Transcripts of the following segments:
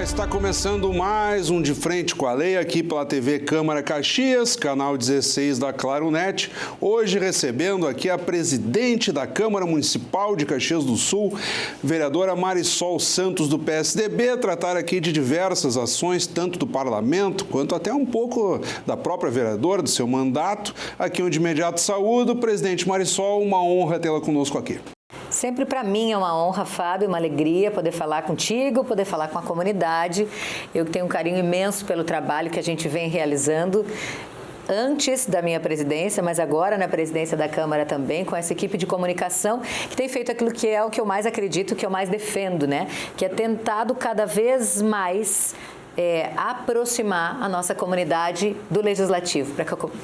Está começando mais um De Frente com a Lei aqui pela TV Câmara Caxias, canal 16 da Claro Net. Hoje recebendo aqui a presidente da Câmara Municipal de Caxias do Sul, vereadora Marisol Santos do PSDB, tratar aqui de diversas ações, tanto do parlamento quanto até um pouco da própria vereadora, do seu mandato. Aqui eu de imediato saúdo. Presidente Marisol, uma honra tê-la conosco aqui. Sempre para mim é uma honra, Fábio, uma alegria poder falar contigo, poder falar com a comunidade. Eu tenho um carinho imenso pelo trabalho que a gente vem realizando antes da minha presidência, mas agora na presidência da Câmara também, com essa equipe de comunicação que tem feito aquilo que é o que eu mais acredito, que eu mais defendo, né? Que é tentado cada vez mais aproximar a nossa comunidade do Legislativo,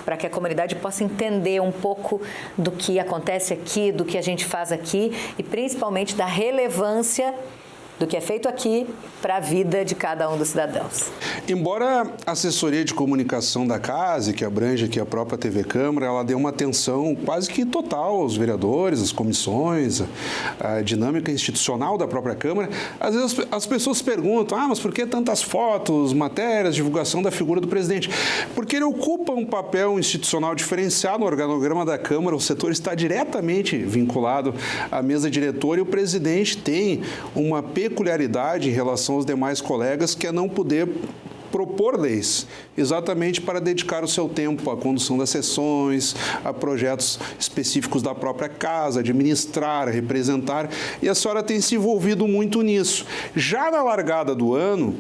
para que a comunidade possa entender um pouco do que acontece aqui, do que a gente faz aqui e principalmente da relevância do que é feito aqui para a vida de cada um dos cidadãos. Embora a assessoria de comunicação da casa, que abrange aqui a própria TV Câmara, ela deu uma atenção quase que total aos vereadores, às comissões, a dinâmica institucional da própria Câmara, às vezes as pessoas perguntam, mas por que tantas fotos, matérias, divulgação da figura do presidente? Porque ele ocupa um papel institucional diferenciado no organograma da Câmara, o setor está diretamente vinculado à mesa diretora e o presidente tem uma peculiaridade em relação aos demais colegas, que é não poder propor leis, exatamente para dedicar o seu tempo à condução das sessões, a projetos específicos da própria casa, administrar, representar, e a senhora tem se envolvido muito nisso. Já na largada do ano,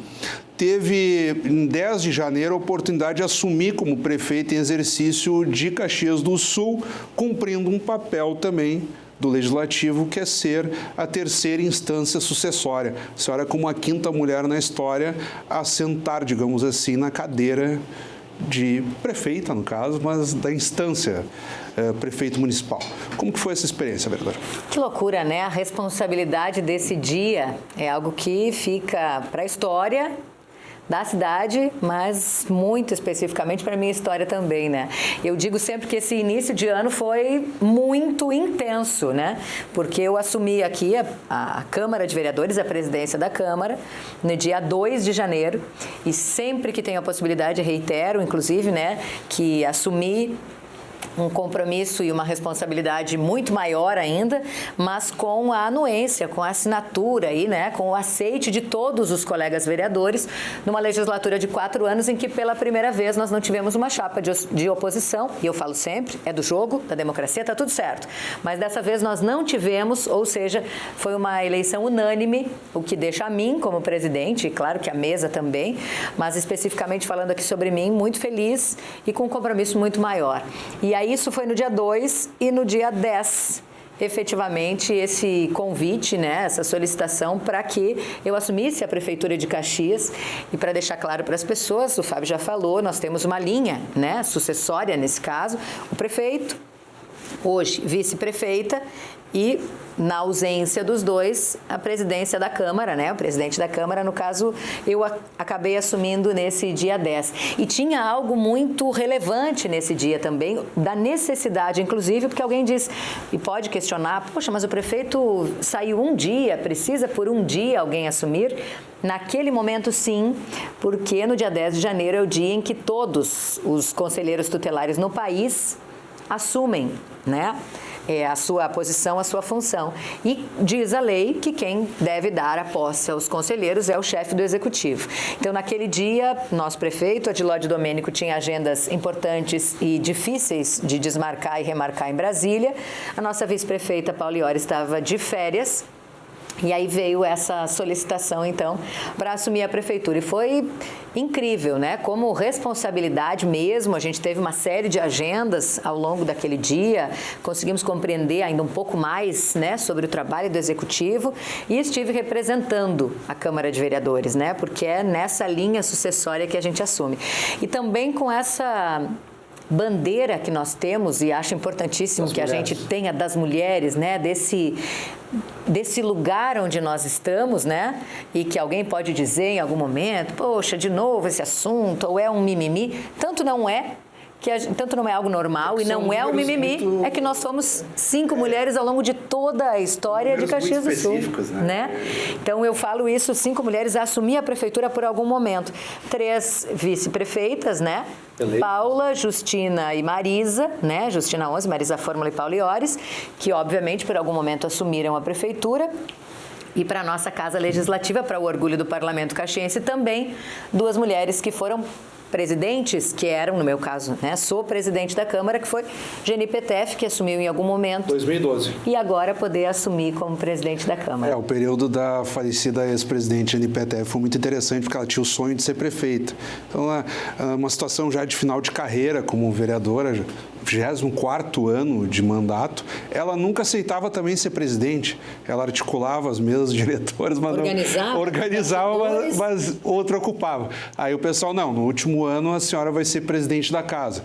teve, em 10 de janeiro, a oportunidade de assumir como prefeito em exercício de Caxias do Sul, cumprindo um papel também do Legislativo, que é ser a terceira instância sucessória. A senhora, como a quinta mulher na história, a sentar, digamos assim, na cadeira de prefeita, no caso, mas da instância prefeito municipal. Como que foi essa experiência, vereadora? Que loucura, né? A responsabilidade desse dia é algo que fica para a história da cidade, mas muito especificamente para a minha história também, né? Eu digo sempre que esse início de ano foi muito intenso, né? Porque eu assumi aqui a Câmara de Vereadores, a presidência da Câmara, no dia 2 de janeiro, e sempre que tenho a possibilidade, reitero, inclusive, né, que assumi um compromisso e uma responsabilidade muito maior ainda, mas com a anuência, com a assinatura aí, né, com o aceite de todos os colegas vereadores, numa legislatura de 4 anos em que pela primeira vez nós não tivemos uma chapa de oposição, e eu falo sempre, é do jogo, da democracia, tá tudo certo, mas dessa vez nós não tivemos, ou seja, foi uma eleição unânime, o que deixa a mim como presidente, e claro que a mesa também, mas especificamente falando aqui sobre mim, muito feliz e com um compromisso muito maior. E aí isso foi no dia 2 e no dia 10, efetivamente, esse convite, né, essa solicitação para que eu assumisse a Prefeitura de Caxias. E para deixar claro para as pessoas, o Fábio já falou, nós temos uma linha, né, sucessória nesse caso, o prefeito, hoje vice-prefeita, e na ausência dos dois, a presidência da Câmara, né? O presidente da Câmara, no caso, eu acabei assumindo nesse dia 10. E tinha algo muito relevante nesse dia também, da necessidade, inclusive, porque alguém diz, e pode questionar, poxa, mas o prefeito saiu um dia, precisa por um dia alguém assumir? Naquele momento, sim, porque no dia 10 de janeiro é o dia em que todos os conselheiros tutelares no país assumem, né, a sua posição, a sua função. E diz a lei que quem deve dar a posse aos conselheiros é o chefe do executivo. Então, naquele dia, nosso prefeito, Adilóide Domênico, tinha agendas importantes e difíceis de desmarcar e remarcar em Brasília. A nossa vice-prefeita, Pauliori, estava de férias. E aí veio essa solicitação, então, para assumir a prefeitura. E foi incrível, né? Como responsabilidade mesmo, a gente teve uma série de agendas ao longo daquele dia, conseguimos compreender ainda um pouco mais, né, sobre o trabalho do Executivo e estive representando a Câmara de Vereadores, né? Porque é nessa linha sucessória que a gente assume. E também com essa bandeira que nós temos, e acho importantíssimo que a gente tenha das mulheres, né, desse lugar onde nós estamos, né, e que alguém pode dizer em algum momento, poxa, de novo esse assunto, ou é um mimimi, tanto não é, tanto não é algo normal e não é um mimimi, é que nós somos 5 mulheres ao longo de toda a história de Caxias do Sul. Né? Então, eu falo isso, 5 mulheres a assumir a prefeitura por algum momento. 3 vice-prefeitas, né? Paula, Justina e Marisa, né? Justina 11, Marisa Fórmula e Paula Iores, que obviamente por algum momento assumiram a prefeitura. E para a nossa Casa Legislativa, para o orgulho do Parlamento Caxiense, também 2 mulheres que foram presidentes, que eram, no meu caso, né, sou presidente da Câmara, que foi Geni Petef, que assumiu em algum momento. 2012. E agora poder assumir como presidente da Câmara. O período da falecida ex-presidente Geni Petef foi muito interessante, porque ela tinha o sonho de ser prefeita. Então, uma situação já de final de carreira como vereadora, 24º ano de mandato, ela nunca aceitava também ser presidente. Ela articulava as mesas diretoras, mas organizava, mas outra ocupava. Aí o pessoal, não, no último ano a senhora vai ser presidente da casa.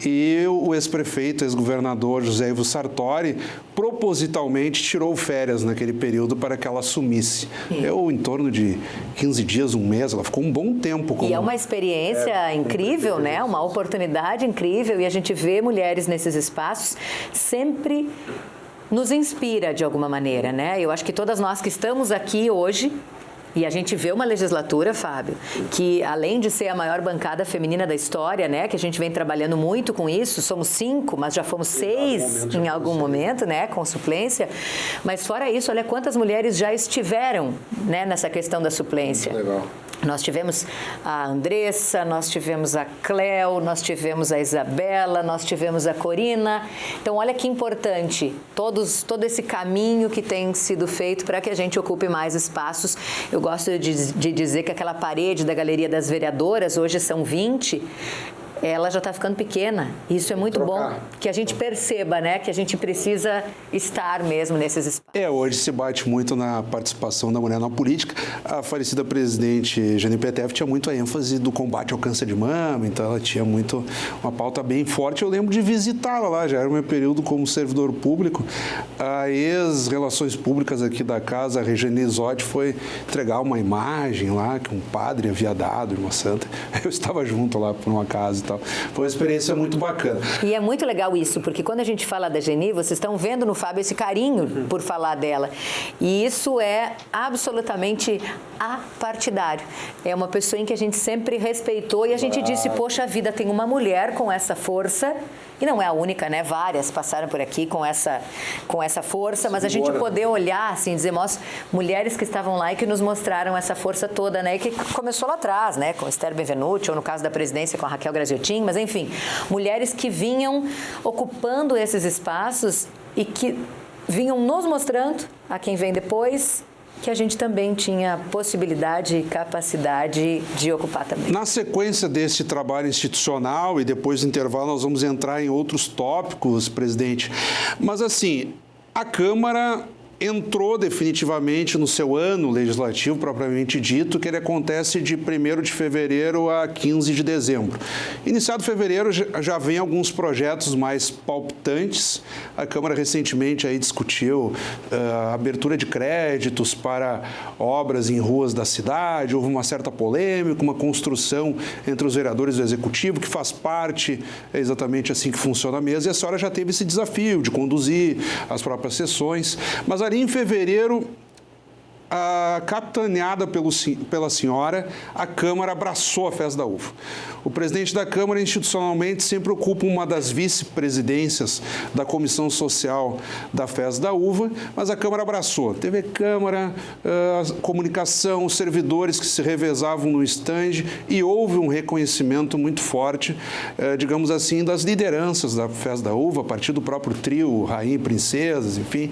E o ex-prefeito, ex-governador José Ivo Sartori, propositalmente tirou férias naquele período para que ela assumisse. Em torno de 15 dias, um mês, ela ficou um bom tempo. E é uma experiência incrível, né? Uma oportunidade incrível, e a gente vê mulheres nesses espaços sempre nos inspira de alguma maneira, né? Eu acho que todas nós que estamos aqui hoje, e a gente vê uma legislatura, Fábio, que além de ser a maior bancada feminina da história, né, que a gente vem trabalhando muito com isso, somos 5, mas já fomos 6 em algum momento, né, com suplência. Mas fora isso, olha quantas mulheres já estiveram, né, nessa questão da suplência. Muito legal. Nós tivemos a Andressa, nós tivemos a Cléo, nós tivemos a Isabela, nós tivemos a Corina. Então, olha que importante, todo esse caminho que tem sido feito para que a gente ocupe mais espaços. Eu gosto de dizer que aquela parede da Galeria das Vereadoras, hoje são 20, ela já está ficando pequena. Isso é muito bom, que a gente perceba, né, que a gente precisa estar mesmo nesses espaços. Hoje se bate muito na participação da mulher na política. A falecida presidente Geni Petef tinha muito a ênfase do combate ao câncer de mama, então ela tinha uma pauta bem forte. Eu lembro de visitá-la lá, já era o meu período como servidor público. A ex-relações públicas aqui da casa, a Regiane Isotti, foi entregar uma imagem lá que um padre havia dado, uma santa. Eu estava junto lá por uma casa e tal. Foi uma experiência muito bacana. E é muito legal isso, porque quando a gente fala da Geni, vocês estão vendo no Fábio esse carinho por falar dela. E isso é absolutamente apartidário. É uma pessoa em que a gente sempre respeitou e a gente disse, poxa vida, tem uma mulher com essa força, e não é a única, né? Várias passaram por aqui com essa força, mas a gente poder olhar, assim, dizer, mulheres que estavam lá e que nos mostraram essa força toda, né? E que começou lá atrás, né? Com Esther Benvenuti, ou no caso da presidência com a Raquel Graziotin, mas enfim, mulheres que vinham ocupando esses espaços e que vinham nos mostrando, a quem vem depois, que a gente também tinha possibilidade e capacidade de ocupar também. Na sequência desse trabalho institucional e depois do intervalo nós vamos entrar em outros tópicos, presidente. Mas assim, a Câmara entrou definitivamente no seu ano legislativo, propriamente dito, que ele acontece de 1º de fevereiro a 15 de dezembro. Iniciado fevereiro, já vem alguns projetos mais palpitantes. A Câmara recentemente aí discutiu a abertura de créditos para obras em ruas da cidade, houve uma certa polêmica, uma construção entre os vereadores do Executivo, que faz parte, é exatamente assim que funciona a mesa, e a senhora já teve esse desafio de conduzir as próprias sessões, mas ali em fevereiro, capitaneada pela senhora, a Câmara abraçou a Festa da Uva. O presidente da Câmara, institucionalmente, sempre ocupa uma das vice-presidências da Comissão Social da Festa da Uva, mas a Câmara abraçou. TV Câmara, comunicação, os servidores que se revezavam no estande, e houve um reconhecimento muito forte, digamos assim, das lideranças da Festa da Uva, a partir do próprio trio, Rainha e Princesas, enfim,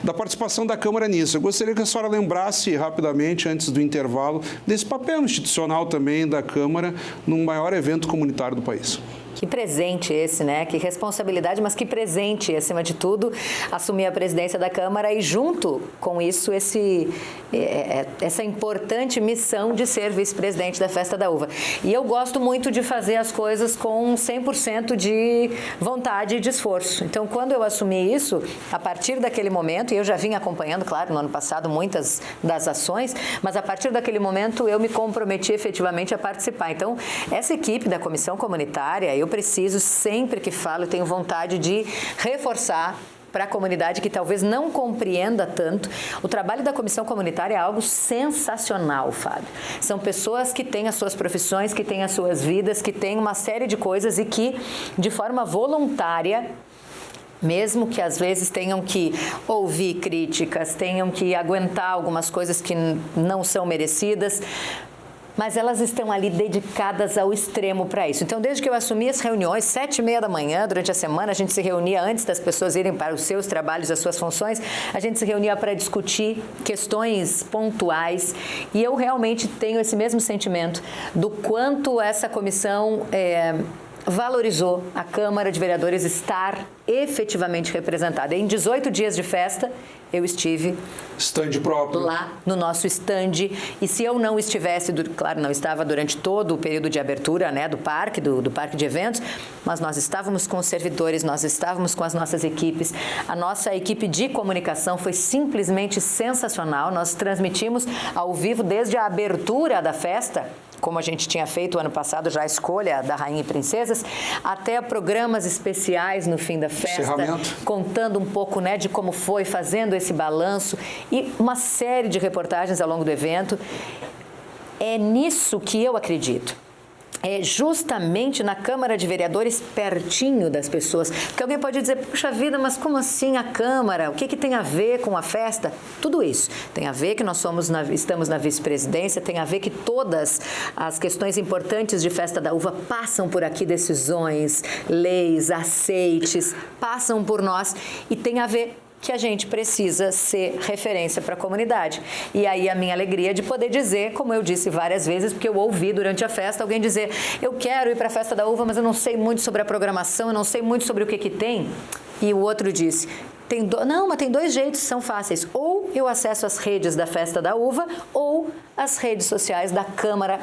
da participação da Câmara nisso. Eu gostaria que a senhora lembrasse rapidamente, antes do intervalo, desse papel institucional também da Câmara num maior evento comunitário do país. Que presente esse, né? Que responsabilidade, mas que presente, acima de tudo, assumir a presidência da Câmara e, junto com isso, essa importante missão de ser vice-presidente da Festa da Uva. E eu gosto muito de fazer as coisas com 100% de vontade e de esforço. Então, quando eu assumi isso, a partir daquele momento, e eu já vim acompanhando, claro, no ano passado, muitas das ações, mas a partir daquele momento eu me comprometi efetivamente a participar. Então, essa equipe da Comissão Comunitária, eu preciso, sempre que falo, tenho vontade de reforçar para a comunidade que talvez não compreenda tanto. O trabalho da comissão comunitária é algo sensacional, Fábio. São pessoas que têm as suas profissões, que têm as suas vidas, que têm uma série de coisas e que, de forma voluntária, mesmo que às vezes tenham que ouvir críticas, tenham que aguentar algumas coisas que não são merecidas, mas elas estão ali dedicadas ao extremo para isso. Então, desde que eu assumi as reuniões, 7h30 da manhã, durante a semana, a gente se reunia antes das pessoas irem para os seus trabalhos, as suas funções, a gente se reunia para discutir questões pontuais e eu realmente tenho esse mesmo sentimento do quanto essa comissão valorizou a Câmara de Vereadores estar efetivamente representada. Em 18 dias de festa, eu estive stand próprio lá no nosso stand, e se eu não estivesse, claro, não estava durante todo o período de abertura, né, do parque de eventos, mas nós estávamos com os servidores, nós estávamos com as nossas equipes. A nossa equipe de comunicação foi simplesmente sensacional. Nós transmitimos ao vivo desde a abertura da festa, como a gente tinha feito o ano passado, já a escolha da Rainha e Princesas, até programas especiais no fim da festa, contando um pouco, né, de como foi, fazendo esse balanço e uma série de reportagens ao longo do evento. É nisso que eu acredito. É justamente na Câmara de Vereadores, pertinho das pessoas. Porque alguém pode dizer, puxa vida, mas como assim a Câmara? O que tem a ver com a festa? Tudo isso. Tem a ver que nós estamos na vice-presidência, tem a ver que todas as questões importantes de Festa da Uva passam por aqui, decisões, leis, aceites, passam por nós, e tem a ver que a gente precisa ser referência para a comunidade. E aí a minha alegria de poder dizer, como eu disse várias vezes, porque eu ouvi durante a festa alguém dizer, eu quero ir para a Festa da Uva, mas eu não sei muito sobre a programação, eu não sei muito sobre o que tem. E o outro disse, mas tem dois jeitos, são fáceis. Ou eu acesso as redes da Festa da Uva, ou as redes sociais da Câmara,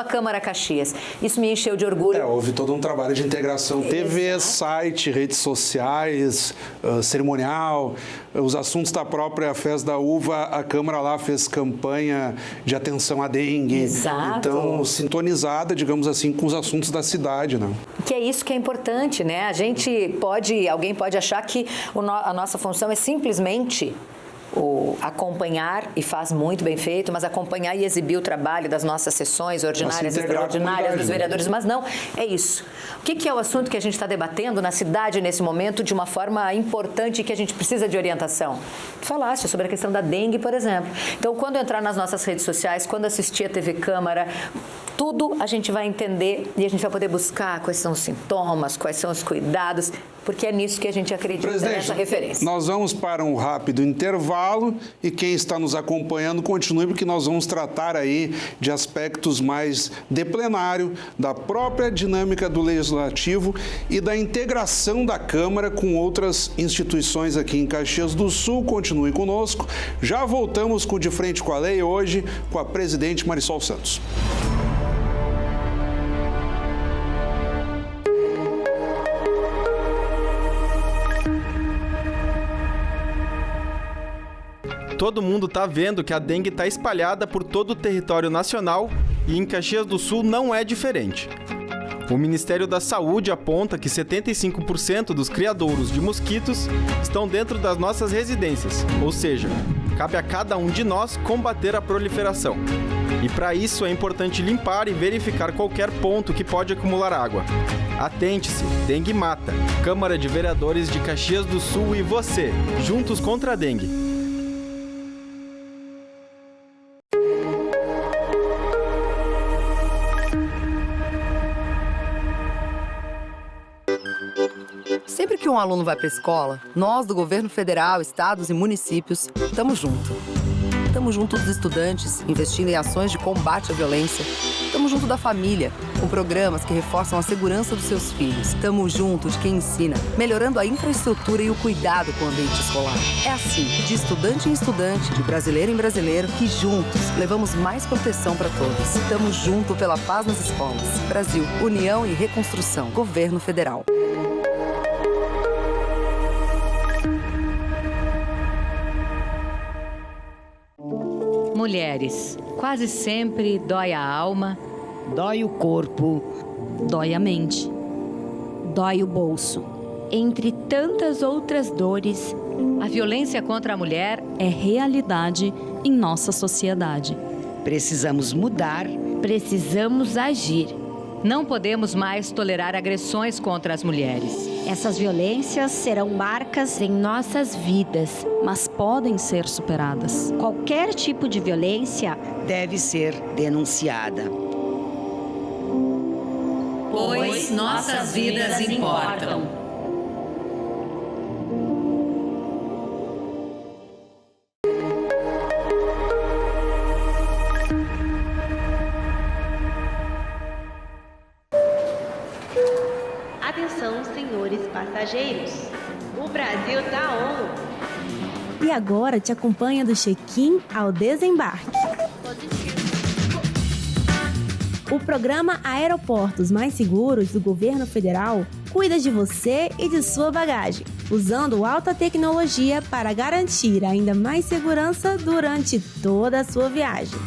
@Câmara Caxias. Isso me encheu de orgulho. Houve todo um trabalho de integração. TV, site, redes sociais, cerimonial, os assuntos da própria Festa da Uva, a Câmara lá fez campanha de atenção à dengue. Exato. Então, sintonizada, digamos assim, com os assuntos da cidade, né? Que é isso que é importante, né? Alguém pode achar que a nossa função é simplesmente acompanhar, e faz muito bem feito, mas acompanhar e exibir o trabalho das nossas sessões ordinárias, extraordinárias dos vereadores, mas não, é isso. O que é o assunto que a gente está debatendo na cidade nesse momento de uma forma importante e que a gente precisa de orientação? Tu falaste sobre a questão da dengue, por exemplo. Então, quando entrar nas nossas redes sociais, quando assistir a TV Câmara, tudo a gente vai entender e a gente vai poder buscar quais são os sintomas, quais são os cuidados, porque é nisso que a gente acredita, nessa referência. Nós vamos para um rápido intervalo e quem está nos acompanhando continue, porque nós vamos tratar aí de aspectos mais de plenário, da própria dinâmica do Legislativo e da integração da Câmara com outras instituições aqui em Caxias do Sul. Continue conosco. Já voltamos com De Frente com a Lei, hoje com a presidente Marisol Santos. Todo mundo está vendo que a dengue está espalhada por todo o território nacional e em Caxias do Sul não é diferente. O Ministério da Saúde aponta que 75% dos criadouros de mosquitos estão dentro das nossas residências, ou seja, cabe a cada um de nós combater a proliferação. E para isso é importante limpar e verificar qualquer ponto que pode acumular água. Atente-se, dengue mata. Câmara de Vereadores de Caxias do Sul e você, juntos contra a dengue. Sempre que um aluno vai para a escola, nós do governo federal, estados e municípios, estamos juntos. Estamos junto dos estudantes, investindo em ações de combate à violência. Estamos junto da família, com programas que reforçam a segurança dos seus filhos. Estamos junto de quem ensina, melhorando a infraestrutura e o cuidado com o ambiente escolar. É assim, de estudante em estudante, de brasileiro em brasileiro, que juntos levamos mais proteção para todos. Estamos junto pela paz nas escolas. Brasil, União e Reconstrução. Governo Federal. Mulheres, quase sempre dói a alma, dói o corpo, dói a mente. dói o bolso. Entre tantas outras dores, a violência contra a mulher é realidade em nossa sociedade. Precisamos mudar, precisamos agir. Não podemos mais tolerar agressões contra as mulheres. Essas violências serão marcas em nossas vidas, mas podem ser superadas. Qualquer tipo de violência deve ser denunciada. Pois nossas vidas importam. Atenção, senhores passageiros. O Brasil tá on. E agora te acompanha do check-in ao desembarque. O programa Aeroportos Mais Seguros do Governo Federal cuida de você e de sua bagagem, usando alta tecnologia para garantir ainda mais segurança durante toda a sua viagem.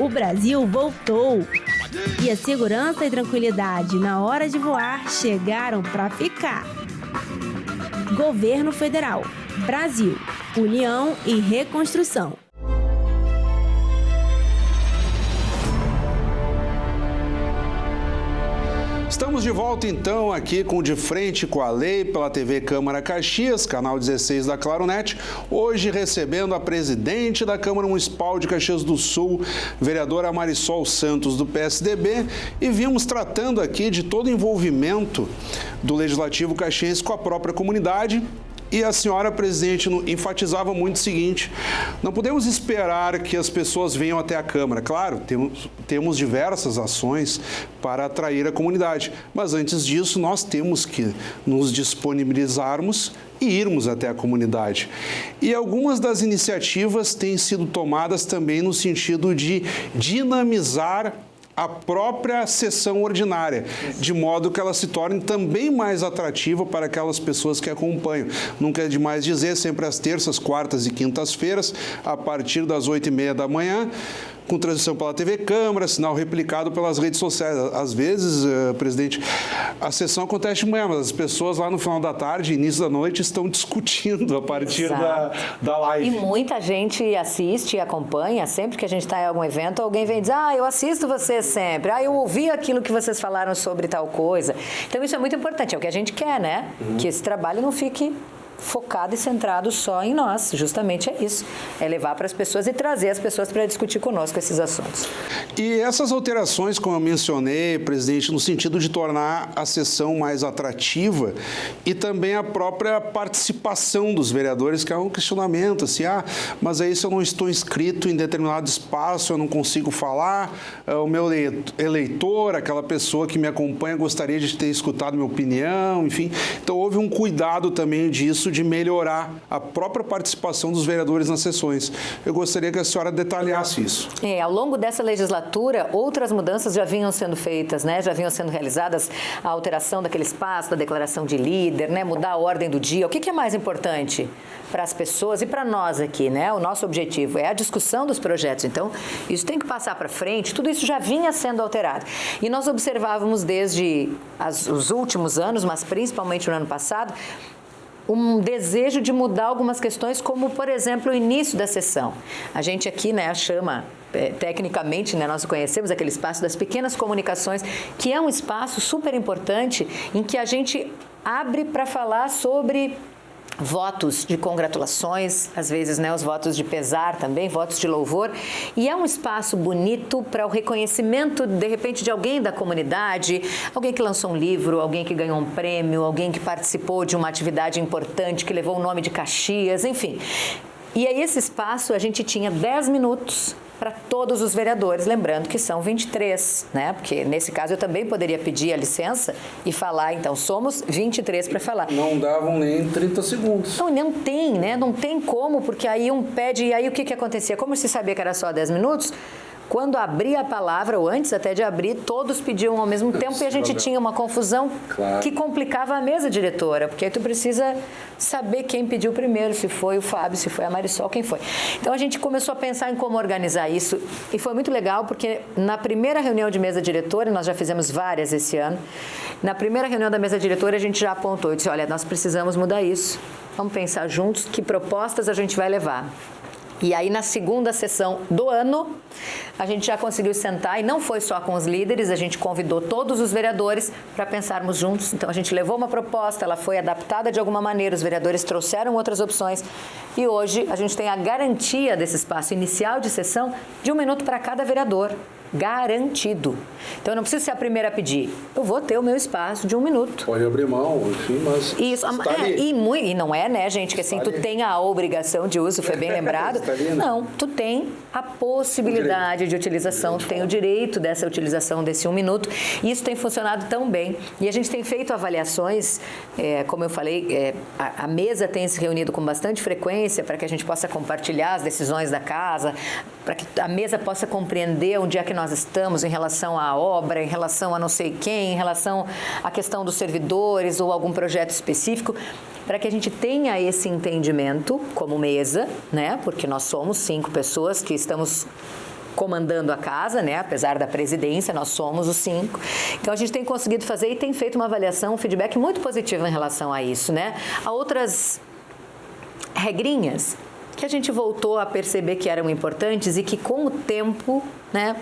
O Brasil voltou! E a segurança e tranquilidade na hora de voar chegaram para ficar. Governo Federal, Brasil, União e Reconstrução. Estamos de volta então aqui com De Frente com a Lei pela TV Câmara Caxias, canal 16 da Claronet, hoje recebendo a presidente da Câmara Municipal de Caxias do Sul, vereadora Marisol Santos do PSDB, e vimos tratando aqui de todo o envolvimento do Legislativo caxiense com a própria comunidade. E a senhora presidente enfatizava muito o seguinte: não podemos esperar que as pessoas venham até a Câmara. Claro, temos diversas ações para atrair a comunidade, mas antes disso nós temos que nos disponibilizarmos e irmos até a comunidade. E algumas das iniciativas têm sido tomadas também no sentido de dinamizar a própria sessão ordinária, de modo que ela se torne também mais atrativa para aquelas pessoas que acompanham. Nunca é demais dizer, sempre às terças, quartas e quintas-feiras, a partir das 8h30 da manhã, com transmissão pela TV Câmara, sinal replicado pelas redes sociais. Às vezes, presidente, a sessão acontece de manhã, mas as pessoas lá no final da tarde, início da noite, estão discutindo a partir da live. E muita gente assiste e acompanha. Sempre que a gente está em algum evento, alguém vem dizer: eu assisto vocês sempre. Eu ouvi aquilo que vocês falaram sobre tal coisa. Então, isso é muito importante. É o que a gente quer, né? Que esse trabalho não fique focado e centrado só em nós. Justamente é isso. É levar para as pessoas e trazer as pessoas para discutir conosco esses assuntos. E essas alterações, como eu mencionei, presidente, no sentido de tornar a sessão mais atrativa e também a própria participação dos vereadores, que é um questionamento, assim, mas aí se eu não estou inscrito em determinado espaço, eu não consigo falar, o meu eleitor, aquela pessoa que me acompanha, gostaria de ter escutado minha opinião, enfim. Então, houve um cuidado também disso, de melhorar a própria participação dos vereadores nas sessões. Eu gostaria que a senhora detalhasse isso. Ao longo dessa legislatura, outras mudanças já vinham sendo feitas, né? Já vinham sendo realizadas, a alteração daquele espaço, da declaração de líder, né? Mudar a ordem do dia. O que é mais importante para as pessoas e para nós aqui, né? O nosso objetivo é a discussão dos projetos. Então, isso tem que passar para frente. Tudo isso já vinha sendo alterado. E nós observávamos desde os últimos anos, mas principalmente no ano passado, um desejo de mudar algumas questões, como, por exemplo, o início da sessão. A gente aqui, né, chama, tecnicamente, né, nós conhecemos aquele espaço das pequenas comunicações, que é um espaço super importante em que a gente abre para falar sobre votos de congratulações, às vezes, né, os votos de pesar também, votos de louvor, e é um espaço bonito para o reconhecimento, de repente, de alguém da comunidade, alguém que lançou um livro, alguém que ganhou um prêmio, alguém que participou de uma atividade importante, que levou o nome de Caxias, enfim. E aí esse espaço a gente tinha 10 minutos para todos os vereadores, lembrando que são 23, né? Porque nesse caso eu também poderia pedir a licença e falar, então somos 23 para falar. Não davam nem 30 segundos. Não tem, né? Não tem como, porque aí um pede, e aí o que acontecia? Como se sabia que era só 10 minutos, quando abria a palavra, ou antes até de abrir, todos pediam ao mesmo tempo e a gente tinha uma confusão que complicava a mesa diretora, porque aí tu precisa saber quem pediu primeiro, se foi o Fábio, se foi a Marisol, quem foi. Então a gente começou a pensar em como organizar isso e foi muito legal porque na primeira reunião de mesa diretora, nós já fizemos várias esse ano, na primeira reunião da mesa diretora a gente já apontou e disse, olha, nós precisamos mudar isso, vamos pensar juntos que propostas a gente vai levar. E aí, na segunda sessão do ano, a gente já conseguiu sentar, e não foi só com os líderes, a gente convidou todos os vereadores para pensarmos juntos. Então, a gente levou uma proposta, ela foi adaptada de alguma maneira, os vereadores trouxeram outras opções, e hoje a gente tem a garantia desse espaço inicial de sessão de 1 minuto para cada vereador. Garantido. Então, eu não preciso ser a primeira a pedir. Eu vou ter o meu espaço de 1 minuto. Pode abrir mão, enfim, mas... Isso, e não é, né, gente, que assim, tu tem a obrigação de uso, foi bem lembrado. Não, tu tem a possibilidade de utilização, tu tem o direito dessa utilização desse 1 minuto. E isso tem funcionado tão bem. E a gente tem feito avaliações, como eu falei, a mesa tem se reunido com bastante frequência para que a gente possa compartilhar as decisões da casa, para que a mesa possa compreender onde é que nós estamos em relação à obra, em relação a não sei quem, em relação à questão dos servidores ou algum projeto específico, para que a gente tenha esse entendimento como mesa, né? Porque nós somos 5 pessoas que estamos comandando a casa, né? Apesar da presidência, nós somos os 5. Então, a gente tem conseguido fazer e tem feito uma avaliação, um feedback muito positivo em relação a isso, né? Há outras regrinhas que a gente voltou a perceber que eram importantes e que com o tempo, né,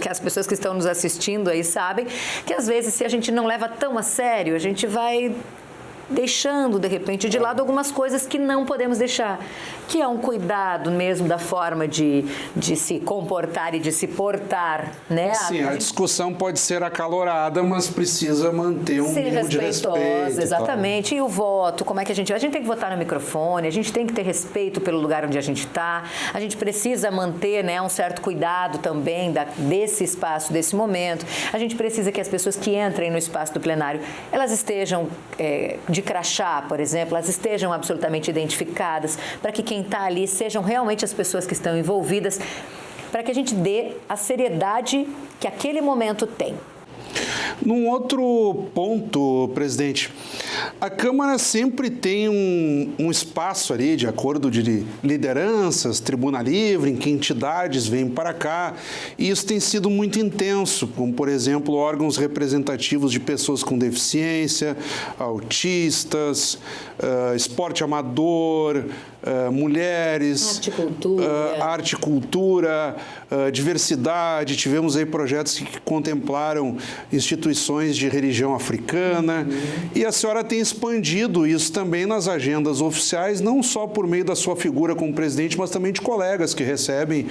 as pessoas que estão nos assistindo aí sabem que às vezes se a gente não leva tão a sério, a gente vai deixando, de repente, de lado algumas coisas que não podemos deixar, que é um cuidado mesmo da forma de se comportar e de se portar, né? Sim, a discussão pode ser acalorada, mas precisa manter um mínimo de respeito. Exatamente. E o voto, como é que a gente tem que votar no microfone, a gente tem que ter respeito pelo lugar onde a gente está, a gente precisa manter, né, um certo cuidado também desse espaço, desse momento. A gente precisa que as pessoas que entrem no espaço do plenário, elas estejam de crachá, por exemplo, elas estejam absolutamente identificadas, para que quem está ali sejam realmente as pessoas que estão envolvidas, para que a gente dê a seriedade que aquele momento tem. Num outro ponto, presidente, a Câmara sempre tem um espaço ali de acordo de lideranças, tribuna livre, em que entidades vêm para cá, e isso tem sido muito intenso, como, por exemplo, órgãos representativos de pessoas com deficiência, autistas, esporte amador, mulheres, arte e cultura, diversidade. Tivemos aí projetos que contemplaram instituições de religião africana, e a senhora tem expandido isso também nas agendas oficiais, não só por meio da sua figura como presidente, mas também de colegas que recebem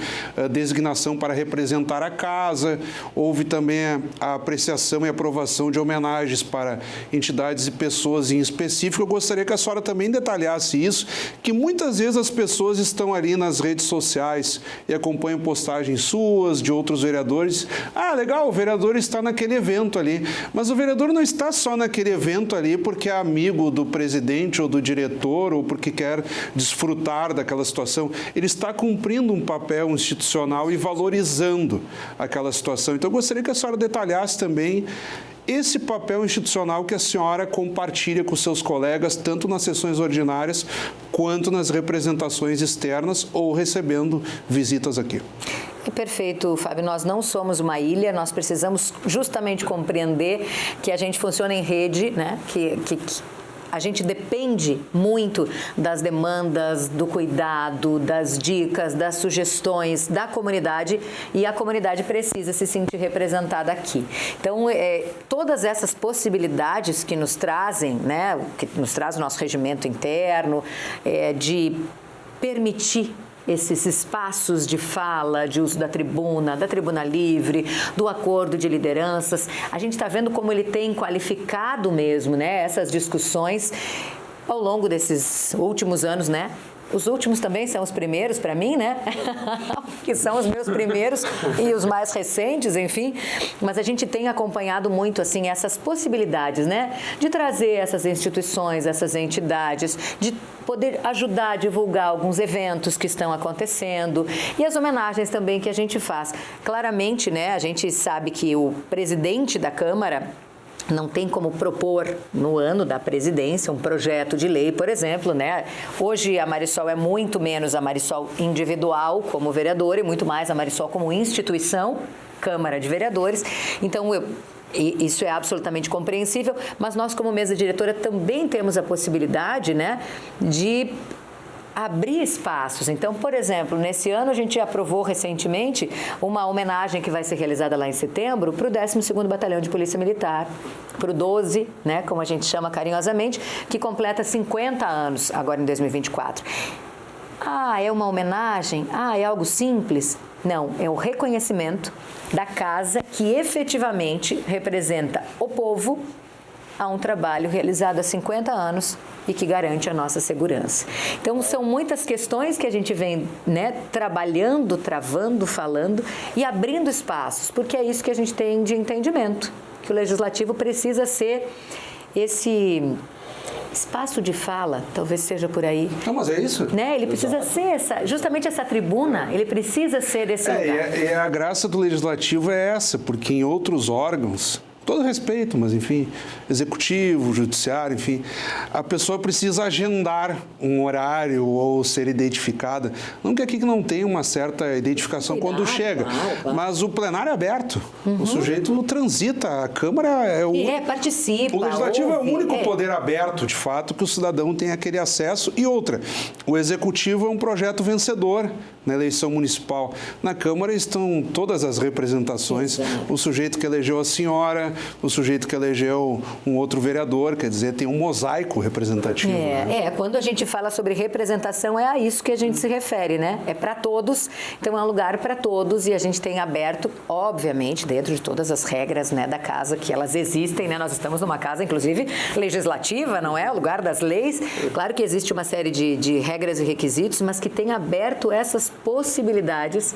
designação para representar a casa. Houve também a apreciação e aprovação de homenagens para entidades e pessoas em específico. Eu gostaria que a senhora também detalhasse isso, que muitas vezes as pessoas estão ali nas redes sociais e acompanham postagens suas, de outros vereadores. Ah, legal, o vereador está naquele evento ali. Mas o vereador não está só naquele evento ali porque é amigo do presidente ou do diretor ou porque quer desfrutar daquela situação. Ele está cumprindo um papel institucional e valorizando aquela situação. Então, eu gostaria que a senhora detalhasse também esse papel institucional que a senhora compartilha com seus colegas, tanto nas sessões ordinárias quanto nas representações externas ou recebendo visitas aqui. Perfeito, Fábio. Nós não somos uma ilha, nós precisamos justamente compreender que a gente funciona em rede, né? Que a gente depende muito das demandas, do cuidado, das dicas, das sugestões da comunidade, e a comunidade precisa se sentir representada aqui. Então, todas essas possibilidades que nos trazem, né, que nos traz o nosso regimento interno, de permitir esses espaços de fala, de uso da tribuna livre, do acordo de lideranças. A gente está vendo como ele tem qualificado mesmo, né, essas discussões ao longo desses últimos anos, né? Os últimos também são os primeiros para mim, né? Que são os meus primeiros e os mais recentes, enfim. Mas a gente tem acompanhado muito, assim, essas possibilidades, né? De trazer essas instituições, essas entidades, de poder ajudar a divulgar alguns eventos que estão acontecendo e as homenagens também que a gente faz. Claramente, né? A gente sabe que o presidente da Câmara não tem como propor no ano da presidência um projeto de lei, por exemplo, né? Hoje a Marisol é muito menos a Marisol individual como vereadora e muito mais a Marisol como instituição, Câmara de Vereadores. Então, isso é absolutamente compreensível, mas nós como mesa diretora também temos a possibilidade, né, de abrir espaços. Então, por exemplo, nesse ano a gente aprovou recentemente uma homenagem que vai ser realizada lá em setembro para o 12º Batalhão de Polícia Militar, para o 12, né, como a gente chama carinhosamente, que completa 50 anos agora em 2024. Ah, é uma homenagem? Ah, é algo simples? Não, é o reconhecimento da casa que efetivamente representa o povo a um trabalho realizado há 50 anos e que garante a nossa segurança. Então, são muitas questões que a gente vem, né, trabalhando, travando, falando e abrindo espaços, porque é isso que a gente tem de entendimento, que o Legislativo precisa ser esse espaço de fala, talvez seja por aí. Não, mas é isso. Né? Ele precisa ser justamente essa tribuna, ele precisa ser esse lugar. E a graça do Legislativo é essa, porque em outros órgãos, todo respeito, mas enfim, executivo, judiciário, enfim, a pessoa precisa agendar um horário ou ser identificada. Não que aqui não tenha uma certa identificação quando chega, mas o plenário é aberto. O sujeito transita, a Câmara participa. O Legislativo ouve, é o único poder aberto, de fato, que o cidadão tem aquele acesso. E outra, o Executivo é um projeto vencedor na eleição municipal. Na Câmara estão todas as representações, o sujeito que elegeu a senhora, o sujeito que elegeu um outro vereador, quer dizer, tem um mosaico representativo. Quando a gente fala sobre representação, é a isso que a gente se refere, né? É para todos, então é um lugar para todos e a gente tem aberto, obviamente, dentro de todas as regras, né, da casa, que elas existem, né? Nós estamos numa casa, inclusive, legislativa, não é? O lugar das leis. Claro que existe uma série de regras e requisitos, mas que tem aberto essas possibilidades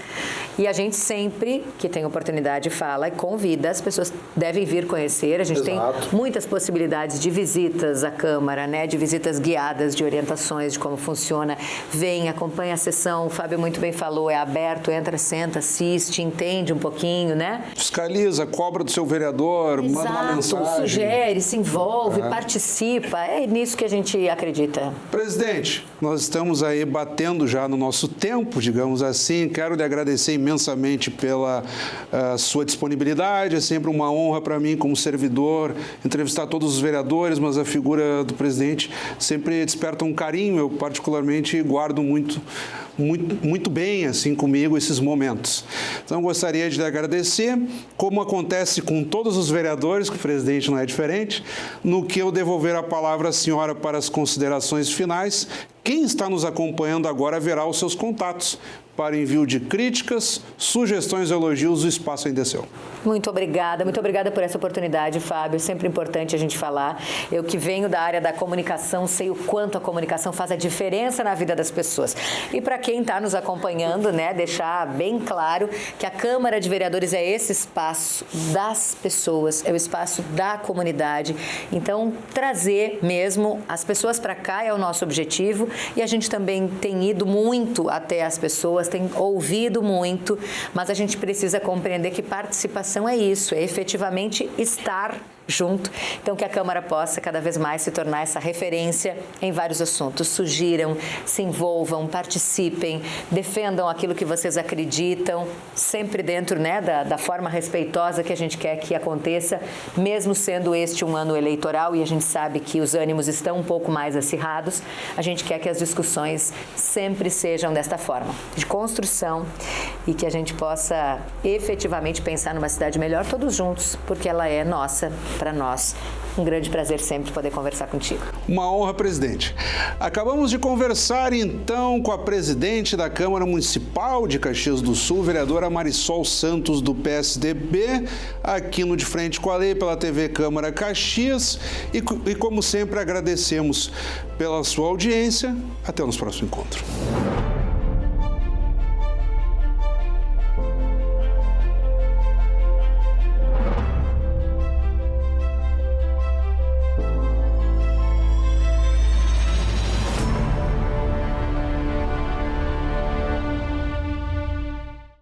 e a gente sempre que tem oportunidade fala e convida, as pessoas devem vir conhecer, a gente tem muitas possibilidades de visitas à Câmara, né, de visitas guiadas, de orientações de como funciona, vem, acompanha a sessão, o Fábio muito bem falou, é aberto, entra, senta, assiste, entende um pouquinho, né? Fiscaliza, cobra do seu vereador, manda uma mensagem. Sugere, se envolve, participa, é nisso que a gente acredita. Presidente, nós estamos aí batendo já no nosso tempo, digamos assim, quero lhe agradecer imensamente pela sua disponibilidade, é sempre uma honra para mim como servidor entrevistar todos os vereadores, mas a figura do presidente sempre desperta um carinho, eu particularmente guardo muito bem assim comigo esses momentos. Então gostaria de lhe agradecer, como acontece com todos os vereadores, que o presidente não é diferente, no que eu devolver a palavra à senhora para as considerações finais. Quem está nos acompanhando agora verá os seus contatos para envio de críticas, sugestões, elogios, o espaço ainda é seu. Muito obrigada por essa oportunidade, Fábio. É sempre importante a gente falar. Eu que venho da área da comunicação, sei o quanto a comunicação faz a diferença na vida das pessoas. E para quem está nos acompanhando, né, deixar bem claro que a Câmara de Vereadores é esse espaço das pessoas, é o espaço da comunidade. Então, trazer mesmo as pessoas para cá é o nosso objetivo e a gente também tem ido muito até as pessoas, tem ouvido muito, mas a gente precisa compreender que participação é isso, é efetivamente estar junto. Então, que a Câmara possa cada vez mais se tornar essa referência em vários assuntos. Sugiram, se envolvam, participem, defendam aquilo que vocês acreditam, sempre dentro, né, da forma respeitosa que a gente quer que aconteça, mesmo sendo este um ano eleitoral e a gente sabe que os ânimos estão um pouco mais acirrados, a gente quer que as discussões sempre sejam desta forma, de construção e que a gente possa efetivamente pensar numa cidade melhor todos juntos, porque ela é nossa, para nós Um grande prazer sempre poder conversar contigo. Uma honra, presidente. Acabamos de conversar, então, com a presidente da Câmara Municipal de Caxias do Sul, vereadora Marisol Santos, do PSDB, aqui no De Frente com a Lei, pela TV Câmara Caxias. E como sempre, agradecemos pela sua audiência. Até o nosso próximo encontro.